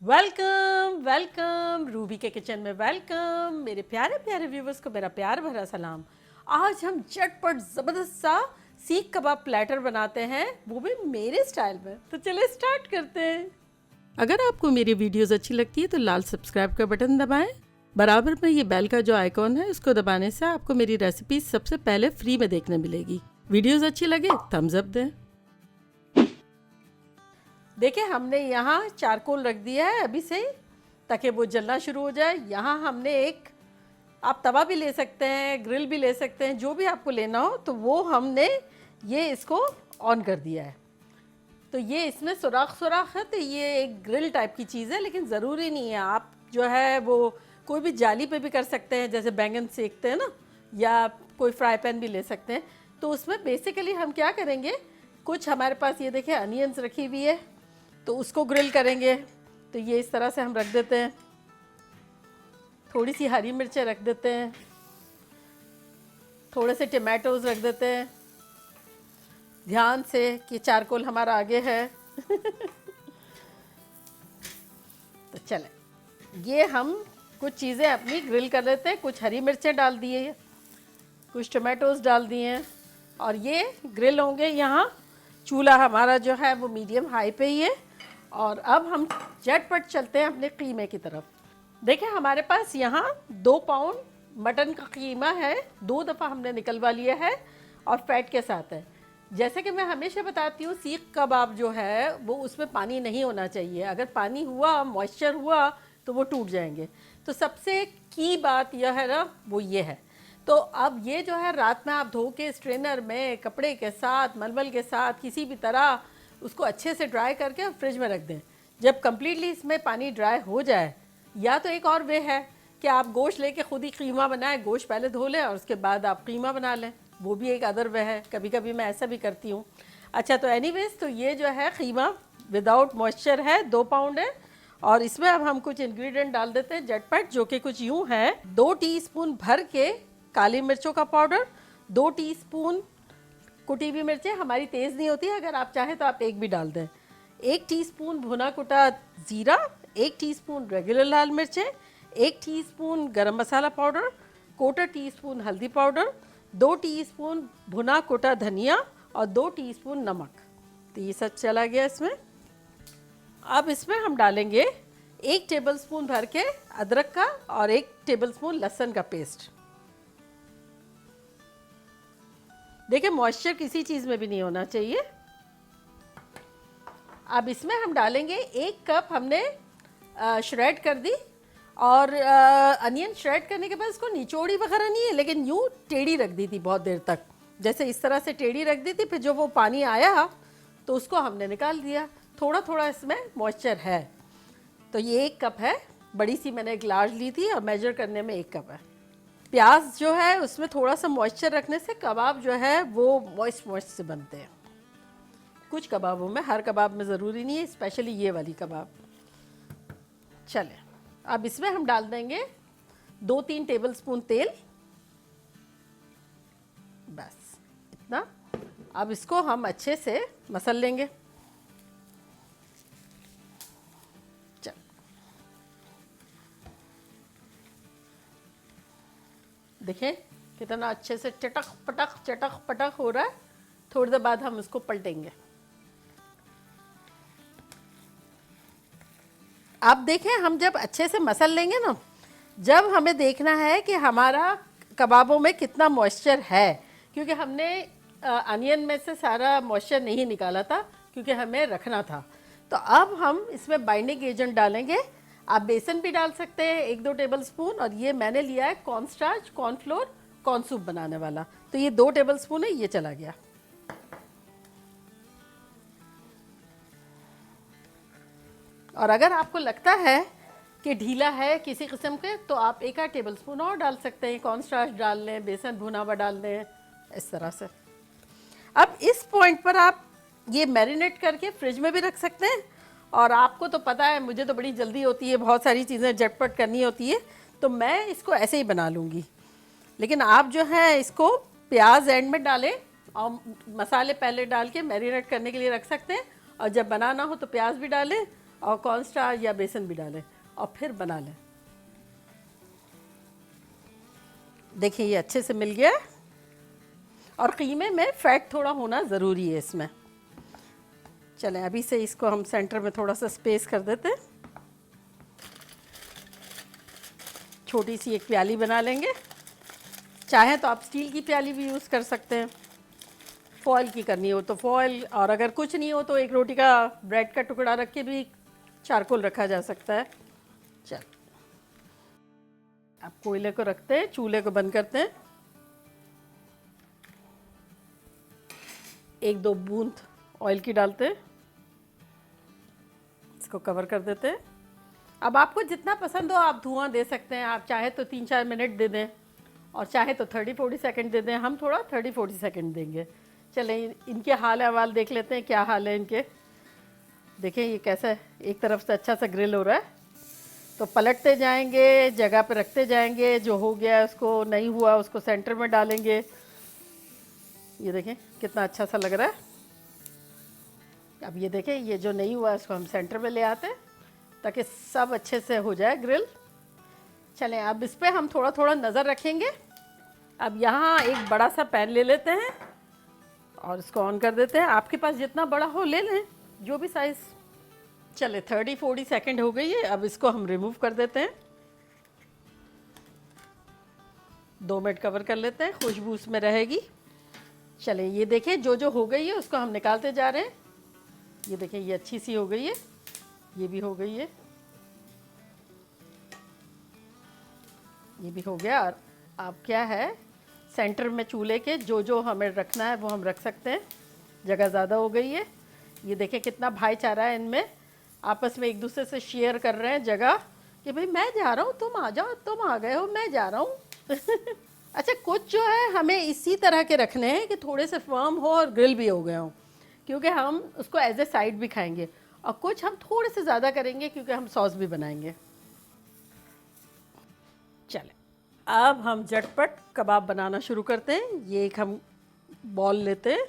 Welcome welcome Ruby के kitchen में welcome. मेरे प्यारे प्यारे व्यूवर्स को मेरा प्यार भरा सलाम। आज हम झटपट ज़बरदस्त सा सीख कबाब प्लेटर बनाते हैं, वो भी मेरे स्टाइल में। तो चलिए स्टार्ट करते हैं। अगर आपको मेरी वीडियोस अच्छी लगती है तो लाल सब्सक्राइब का बटन दबाएं। बराबर में ये बेल का जो आइकॉन है उसको दबाने से आपको मेरी रेसिपी सबसे पहले फ्री में देखने मिलेगी। वीडियोस अच्छी लगे थम्स अप दें। देखिए हमने यहाँ चारकोल रख दिया है अभी से ही, ताकि वो जलना शुरू हो जाए। यहाँ हमने एक, आप तवा भी ले सकते हैं, ग्रिल भी ले सकते हैं, जो भी आपको लेना हो, तो वो हमने ये इसको ऑन कर दिया है। तो ये इसमें सुराख है, तो ये एक ग्रिल टाइप की चीज़ है, लेकिन ज़रूरी नहीं है। आप जो है वो कोई भी जाली पे भी कर सकते हैं, जैसे बैंगन सेकते हैं ना, या कोई फ्राई पैन भी ले सकते हैं। तो उसमें बेसिकली हम क्या करेंगे, कुछ हमारे पास ये देखिए अनियंस रखी हुई है, तो उसको ग्रिल करेंगे। तो ये इस तरह से हम रख देते हैं। थोड़ी सी हरी मिर्चें रख देते हैं, थोड़े से टमाटोज रख देते हैं, ध्यान से कि चारकोल हमारा आगे है। तो चले ये हम कुछ चीज़ें अपनी ग्रिल कर लेते हैं। कुछ हरी मिर्चें डाल दिए, कुछ टमाटोज डाल दिए हैं, और ये ग्रिल होंगे। यहाँ चूल्हा हमारा जो है वो मीडियम हाई पे ही है। और अब हम झटपट चलते हैं अपने कीमे की तरफ। देखिए हमारे पास यहाँ 2 पाउंड मटन का कीमा है, 2 दफ़ा हमने निकलवा लिया है और फैट के साथ है। जैसे कि मैं हमेशा बताती हूँ, सीख कबाब जो है वो उसमें पानी नहीं होना चाहिए। अगर पानी हुआ, मॉइस्चर हुआ, तो वो टूट जाएंगे। तो सबसे की बात यह है ना, वो ये है। तो अब ये जो है रात में आप धो के स्ट्रेनर में कपड़े के साथ, मलमल के साथ, किसी भी तरह उसको अच्छे से ड्राई करके फ्रिज में रख दें। जब कम्प्लीटली इसमें पानी ड्राई हो जाए, या तो एक और वे है कि आप गोश्त लेके खुद ही कीमा बनाएं, गोश्त पहले धो लें और उसके बाद आप कीमा बना लें, वो भी एक अदर वे है। कभी कभी मैं ऐसा भी करती हूँ। अच्छा, तो एनीवेज, तो ये जो है कीमा विदाउट मॉइस्चर है, 2 पाउंड है। और इसमें अब हम कुछ इंग्रेडिएंट डाल देते हैं झटपट, जो कि कुछ यूँ है। 2 टीस्पून भर के काली मिर्चों का पाउडर, 2 टीस्पून कुटी हुई मिर्चें, हमारी तेज़ नहीं होती है, अगर आप चाहें तो आप एक भी डाल दें। 1 टीस्पून भुना कुटा ज़ीरा, 1 टीस्पून रेगुलर लाल मिर्चें, 1 टीस्पून गरम मसाला पाउडर, 1/4 टीस्पून हल्दी पाउडर, 2 टीस्पून भुना कुटा धनिया और 2 टीस्पून नमक। तो ये सब चला गया इसमें। अब इसमें हम डालेंगे 1 टेबलस्पून भर के अदरक का और 1 टेबलस्पून लहसुन का पेस्ट। देखिए मॉइस्चर किसी चीज़ में भी नहीं होना चाहिए। अब इसमें हम डालेंगे 1 कप हमने श्रेड कर दी। और अनियन श्रेड करने के बाद इसको निचोड़ी वगैरह नहीं है, लेकिन यूँ टेढ़ी रख दी थी बहुत देर तक, जैसे इस तरह से टेढ़ी रख दी थी। फिर जो वो पानी आया तो उसको हमने निकाल दिया। थोड़ा थोड़ा इसमें मॉइस्चर है। तो ये 1 कप है, बड़ी सी मैंने एक लार्ज ली थी और मेजर करने में 1 कप है। प्याज जो है उसमें थोड़ा सा मॉइस्चर रखने से कबाब जो है वो मॉइस्ट से बनते हैं। कुछ कबाबों में, हर कबाब में ज़रूरी नहीं है, स्पेशली ये वाली कबाब। चले अब इसमें हम डाल देंगे 2-3 टेबलस्पून तेल, बस इतना। अब इसको हम अच्छे से मसल लेंगे। चल देखें कितना अच्छे से चटक पटक हो रहा है। थोड़ी देर बाद हम इसको पलटेंगे। आप देखें, हम जब अच्छे से मसल लेंगे ना, जब हमें देखना है कि हमारा कबाबों में कितना मॉइस्चर है, क्योंकि हमने अनियन में से सारा मॉइस्चर नहीं निकाला था, क्योंकि हमें रखना था। तो अब हम इसमें बाइंडिंग एजेंट डालेंगे। आप बेसन भी डाल सकते हैं 1-2 टेबलस्पून, और ये मैंने लिया है कॉर्नस्टार्च, कॉर्नफ्लोर, कॉर्न सूप बनाने वाला। तो ये 2 टेबलस्पून है, ये चला गया। और अगर आपको लगता है कि ढीला है किसी किस्म के, तो आप 1-8 टेबलस्पून और डाल सकते हैं। कॉर्नस्टार्च डाल लें, बेसन भुना हुआ डाल दें, इस तरह से। अब इस पॉइंट पर आप ये मैरिनेट करके फ्रिज में भी रख सकते हैं। और आपको तो पता है, मुझे तो बड़ी जल्दी होती है, बहुत सारी चीज़ें झटपट करनी होती है, तो मैं इसको ऐसे ही बना लूँगी। लेकिन आप जो है इसको प्याज एंड में डालें और मसाले पहले डाल के मैरिनेट करने के लिए रख सकते हैं। और जब बनाना हो तो प्याज भी डालें और कॉर्नस्टार्च या बेसन भी डालें और फिर बना लें। देखिए ये अच्छे से मिल गया और कीमे में फैट थोड़ा होना ज़रूरी है इसमें। चलें अभी से इसको हम सेंटर में थोड़ा सा स्पेस कर देते हैं। छोटी सी एक प्याली बना लेंगे, चाहे तो आप स्टील की प्याली भी यूज़ कर सकते हैं, फॉयल की करनी हो तो फॉयल, और अगर कुछ नहीं हो तो एक रोटी का ब्रेड का टुकड़ा रख के भी चारकोल रखा जा सकता है। चल अब कोयले को रखते हैं, चूल्हे को बंद करते हैं, 1-2 बूंद ऑयल की डालते हैं, इसको कवर कर देते हैं। अब आपको जितना पसंद हो आप धुआं दे सकते हैं, आप चाहे तो 3-4 मिनट दे दें और चाहे तो 30-40 सेकंड दे दें। हम थोड़ा 30-40 सेकंड देंगे। चलें इनके हाल अहवाल देख लेते हैं, क्या हाल है इनके। देखें ये कैसा है, एक तरफ से अच्छा सा ग्रिल हो रहा है, तो पलटते जाएंगे, जगह पे रखते जाएंगे, जो हो गया उसको, नहीं हुआ उसको सेंटर में डालेंगे। ये देखें कितना अच्छा सा लग रहा है। अब ये देखें ये जो नहीं हुआ उसको हम सेंटर में ले आते हैं ताकि सब अच्छे से हो जाए ग्रिल। चलें अब इस पर हम थोड़ा थोड़ा नज़र रखेंगे। अब यहाँ एक बड़ा सा पैन ले लेते हैं और इसको ऑन कर देते हैं। आपके पास जितना बड़ा हो ले लें, जो भी साइज़। चले 30-40 सेकंड हो गई है, अब इसको हम रिमूव कर देते हैं। 2 मिनट कवर कर लेते हैं, खुशबू उसमें रहेगी। चलें ये देखें जो जो हो गई है उसको हम निकालते जा रहे हैं। ये देखें ये अच्छी सी हो गई है, ये भी हो गई है, ये भी हो गया। और अब क्या है, सेंटर में चूल्हे के जो जो हमें रखना है वो हम रख सकते हैं, जगह ज़्यादा हो गई है। ये देखें कितना भाईचारा है इनमें, आपस में एक दूसरे से शेयर कर रहे हैं जगह कि भाई मैं जा रहा हूँ तुम आ जाओ, तुम आ गए हो मैं जा रहा हूँ। अच्छा कुछ जो है हमें इसी तरह के रखने हैं कि थोड़े से फर्म हो और ग्रिल भी हो गए हों, क्योंकि हम उसको एज ए साइड भी खाएंगे, और कुछ हम थोड़े से ज़्यादा करेंगे क्योंकि हम सॉस भी बनाएंगे। चलें अब हम झटपट कबाब बनाना शुरू करते हैं। ये एक हम बॉल लेते हैं,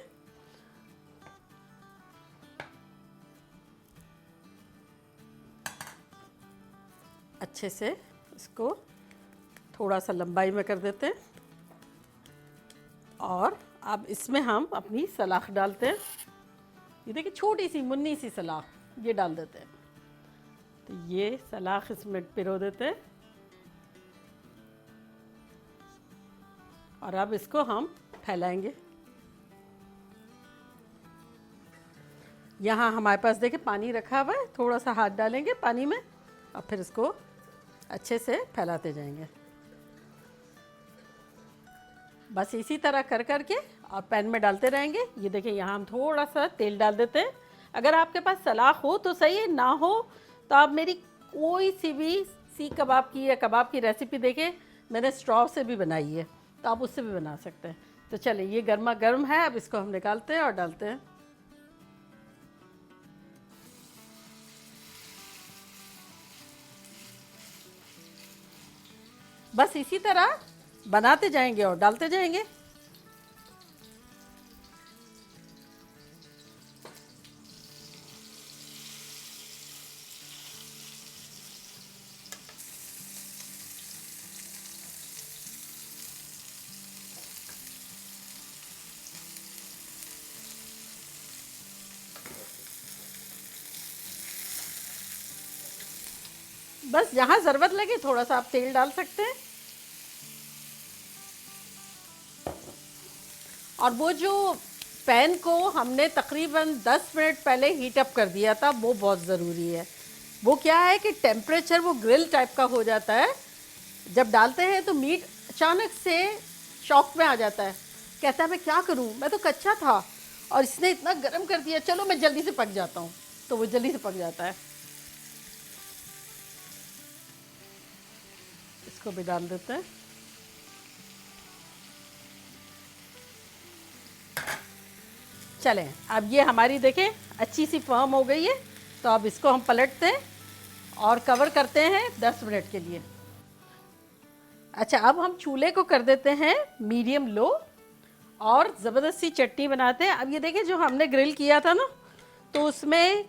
अच्छे से इसको थोड़ा सा लंबाई में कर देते हैं और अब इसमें हम अपनी सलाख डालते हैं। ये देखिए छोटी सी मुन्नी सी सलाख ये डाल देते हैं, तो ये सलाख इसमें पिरो देते हैं और अब इसको हम फैलाएंगे। यहाँ हमारे पास देखिए पानी रखा हुआ है, थोड़ा सा हाथ डालेंगे पानी में और फिर इसको अच्छे से फैलाते जाएंगे। बस इसी तरह कर कर के और पैन में डालते रहेंगे। ये देखिए यहाँ हम थोड़ा सा तेल डाल देते हैं। अगर आपके पास सलाख हो तो सही है, ना हो तो आप मेरी कोई सी भी सीख कबाब की या कबाब की रेसिपी देखें, मैंने स्ट्रॉ से भी बनाई है, तो आप उससे भी बना सकते हैं। तो चलिए ये गर्मा गर्म है, अब इसको हम निकालते हैं और डालते हैं। बस इसी तरह बनाते जाएंगे और डालते जाएंगे। बस जहाँ ज़रूरत लगे थोड़ा सा आप तेल डाल सकते हैं। और वो जो पैन को हमने तकरीबन 10 मिनट पहले हीट अप कर दिया था, वो बहुत ज़रूरी है। वो क्या है कि टेम्परेचर वो ग्रिल टाइप का हो जाता है, जब डालते हैं तो मीट अचानक से शॉक में आ जाता है, कहता है मैं क्या करूं, मैं तो कच्चा था और इसने इतना गर्म कर दिया, चलो मैं जल्दी से पक जाता हूं, तो वो जल्दी से पक जाता है। इसको भी डाल देते हैं। चलें अब ये हमारी देखें अच्छी सी फर्म हो गई है, तो अब इसको हम पलटते हैं और कवर करते हैं 10 मिनट के लिए। अच्छा अब हम चूल्हे को कर देते हैं मीडियम लो और ज़बरदस्ती चटनी बनाते हैं। अब ये देखें जो हमने ग्रिल किया था ना, तो उसमें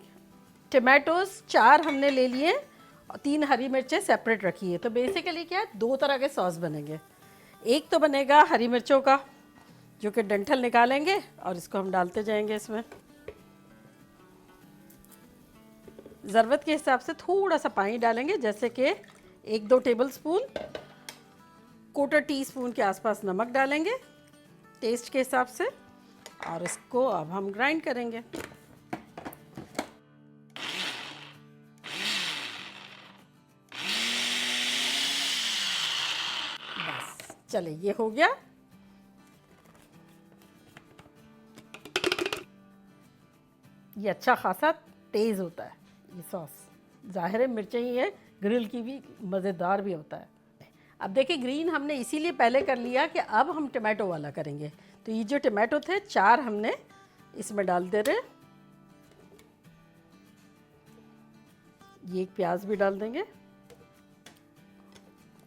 टमाटोज 4 हमने ले लिए और 3 हरी मिर्चें सेपरेट रखी है। तो बेसिकली क्या है, 2 तरह के सॉस बनेंगे। एक तो बनेगा हरी मिर्चों का, जो कि डंठल निकालेंगे और इसको हम डालते जाएंगे इसमें। ज़रूरत के हिसाब से थोड़ा सा पानी डालेंगे, जैसे कि 1-2 टेबल स्पून, 1/4 टीस्पून के आसपास नमक डालेंगे टेस्ट के हिसाब से, और इसको अब हम ग्राइंड करेंगे। बस चले, ये हो गया। ये अच्छा खासा तेज़ होता है ये सॉस। ज़ाहिर है मिर्चें ही है, ग्रिल की भी मज़ेदार भी होता है। अब देखिए, ग्रीन हमने इसीलिए पहले कर लिया कि अब हम टमाटो वाला करेंगे। तो ये जो टमाटो थे 4 हमने इसमें डाल दे रहे। ये एक प्याज भी डाल देंगे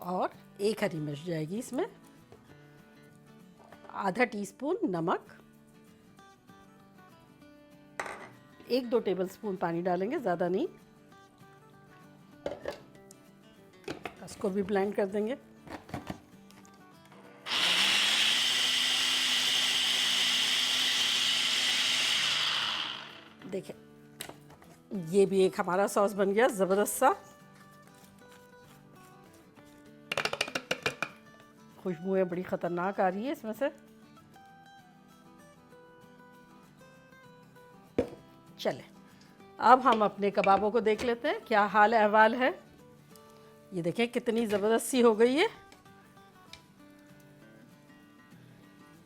और 1 हरी मिर्च जाएगी इसमें। आधा टीस्पून नमक, 1-2 टेबल स्पून पानी डालेंगे, ज़्यादा नहीं। इसको भी ब्लेंड कर देंगे। देखिए, ये भी एक हमारा सॉस बन गया ज़बरदस्त सा। खुशबुएं बड़ी ख़तरनाक आ रही है इसमें से। चले, अब हम अपने कबाबों को देख लेते हैं क्या हाल अहवाल है। ये देखें कितनी ज़बरदस्त सी हो गई है।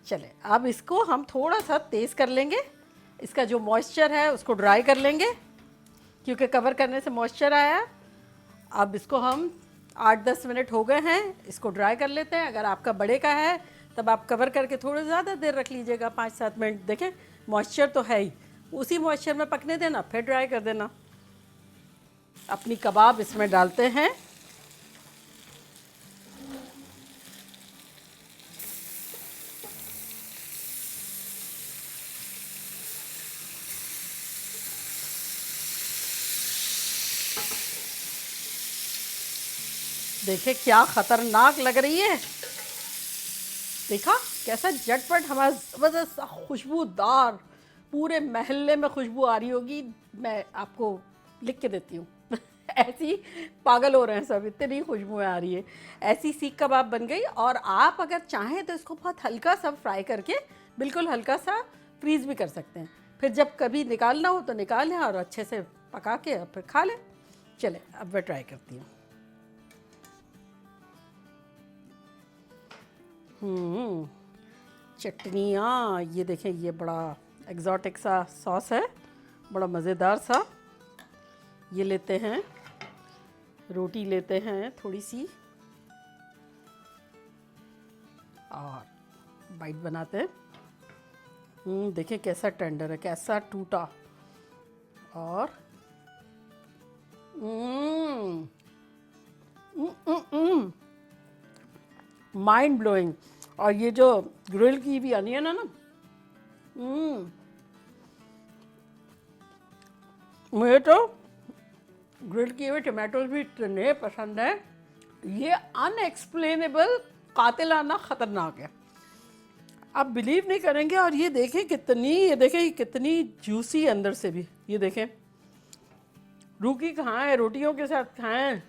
चले, अब इसको हम थोड़ा सा तेज़ कर लेंगे। इसका जो मॉइस्चर है उसको ड्राई कर लेंगे, क्योंकि कवर करने से मॉइस्चर आया। अब इसको हम 8-10 मिनट हो गए हैं, इसको ड्राई कर लेते हैं। अगर आपका बड़े का है तब आप कवर करके थोड़ी ज़्यादा देर रख लीजिएगा, 5-7 मिनट। देखें मॉइस्चर तो है ही, उसी मॉइस्चर में पकने देना, फिर ड्राई कर देना। अपनी कबाब इसमें डालते हैं। देखिए क्या खतरनाक लग रही है। देखा कैसा झटपट हमारा ज़बरदस्त खुशबूदार, पूरे महल्ले में खुशबू आ रही होगी। मैं आपको लिख के देती हूँ ऐसी पागल हो रहे हैं सब, इतनी खुशबुएं आ रही है। ऐसी सीख कबाब बन गई। और आप अगर चाहें तो इसको बहुत हल्का सा फ्राई करके, बिल्कुल हल्का सा फ्रीज़ भी कर सकते हैं। फिर जब कभी निकालना हो तो निकाल लें और अच्छे से पका के फिर खा लें। चले, अब मैं ट्राई करती हूँ। चटनियाँ, ये देखें, ये बड़ा एग्जॉटिक सा सॉस है, बड़ा मज़ेदार सा। ये लेते हैं, रोटी लेते हैं थोड़ी सी और बाइट बनाते हैं। देखें कैसा टेंडर है, कैसा टूटा। और माइंड ब्लोइंग। और ये जो ग्रिल की भी अनियन है ना, मुझे तो ग्रिल किए हुए टमाटोज भी इतने पसंद है। ये अनएक्सप्लेनेबल, कातिलाना ख़तरनाक है, आप बिलीव नहीं करेंगे। और ये देखें कितनी, ये देखें कितनी जूसी अंदर से भी। ये देखें, रूखी खाएं, रोटियों के साथ खाएं।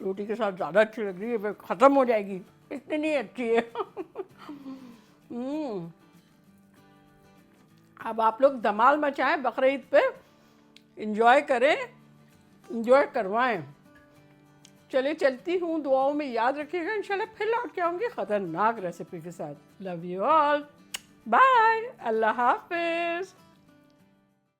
रोटी के साथ ज़्यादा अच्छी लग रही है, फिर ख़त्म हो जाएगी, इतनी अच्छी है। अब आप लोग धमाल मचाएं, बकरीद पे इंजॉय करें, इंजॉय करवाएं। चलिए चलती हूँ, दुआओं में याद रखिएगा। इंशाल्लाह फिर लौट के आऊँगी ख़तरनाक रेसिपी के साथ। लव यू ऑल, बाय, अल्लाह हाफिज़।